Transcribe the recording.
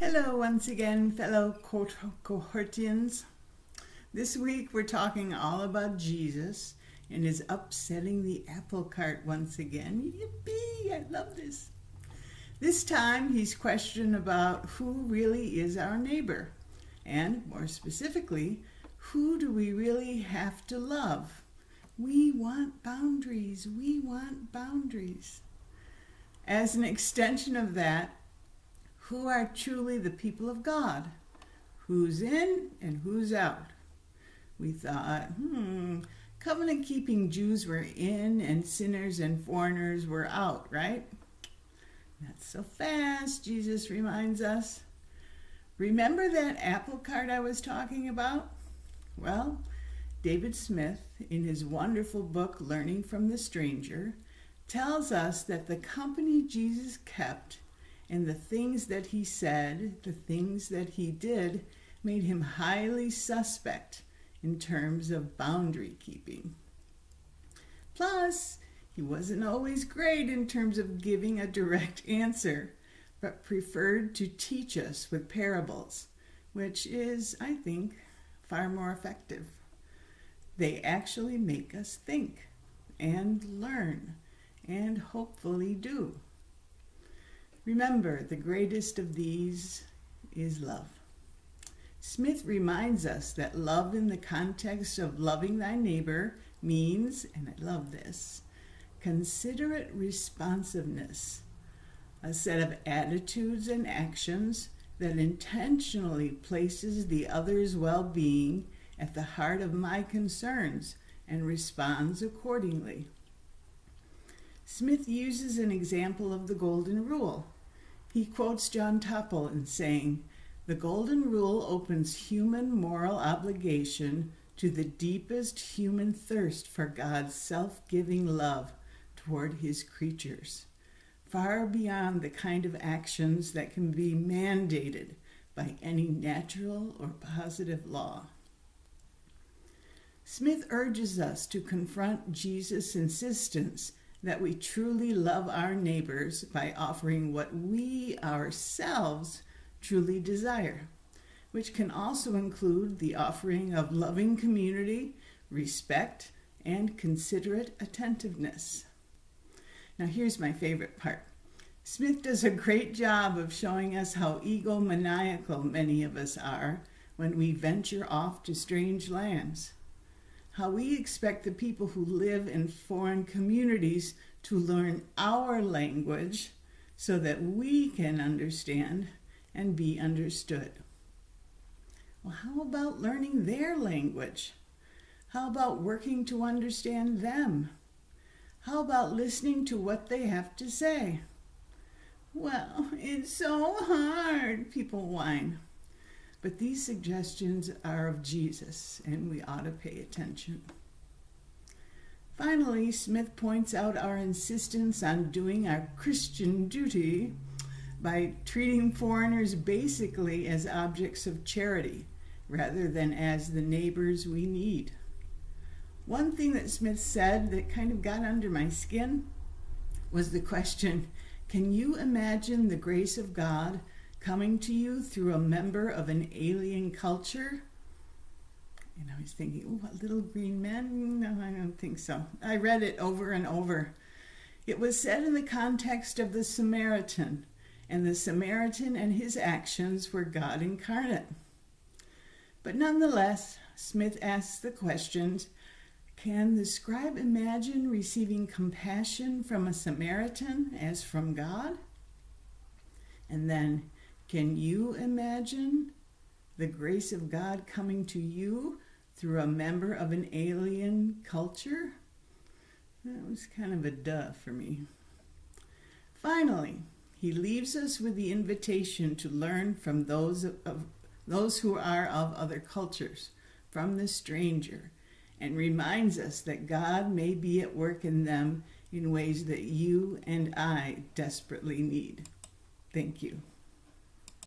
Hello once again, fellow cohortians. This week we're talking all about Jesus and his upsetting the apple cart once again. Yippee! I love this. This time he's questioned about who really is our neighbor, and more specifically, who do we really have to love? We want boundaries. We want boundaries. As an extension of that, who are truly the people of God? Who's in and who's out? We thought, covenant-keeping Jews were in and sinners and foreigners were out, right? Not so fast, Jesus reminds us. Remember that apple cart I was talking about? Well, David Smith, in his wonderful book, Learning from the Stranger, tells us that the company Jesus kept and the things that he said, the things that he did, made him highly suspect in terms of boundary keeping. Plus, he wasn't always great in terms of giving a direct answer, but preferred to teach us with parables, which is, I think, far more effective. They actually make us think and learn and hopefully do. Remember, the greatest of these is love. Smith reminds us that love in the context of loving thy neighbor means, and I love this, considerate responsiveness, a set of attitudes and actions that intentionally places the other's well-being at the heart of my concerns and responds accordingly. Smith uses an example of the Golden Rule. He quotes John Topol in saying, "The Golden Rule opens human moral obligation to the deepest human thirst for God's self-giving love toward his creatures, far beyond the kind of actions that can be mandated by any natural or positive law." Smith urges us to confront Jesus' insistence that we truly love our neighbors by offering what we ourselves truly desire, which can also include the offering of loving community, respect, and considerate attentiveness. Now here's my favorite part. Smith does a great job of showing us how egomaniacal many of us are when we venture off to strange lands. How we expect the people who live in foreign communities to learn our language so that we can understand and be understood. Well, how about learning their language? How about working to understand them? How about listening to what they have to say? Well, it's so hard, people whine. But these suggestions are of Jesus, and we ought to pay attention. Finally, Smith points out our insistence on doing our Christian duty by treating foreigners basically as objects of charity, rather than as the neighbors we need. One thing that Smith said that kind of got under my skin was the question, can you imagine the grace of God coming to you through a member of an alien culture? And I was thinking, what, little green men? No, I don't think so. I read it over and over. It was said in the context of the Samaritan, and the Samaritan and his actions were God incarnate. But nonetheless, Smith asks the question, can the scribe imagine receiving compassion from a Samaritan as from God? And then, can you imagine the grace of God coming to you through a member of an alien culture? That was kind of a duh for me. Finally, he leaves us with the invitation to learn from those who are of other cultures, from the stranger, and reminds us that God may be at work in them in ways that you and I desperately need. Thank you.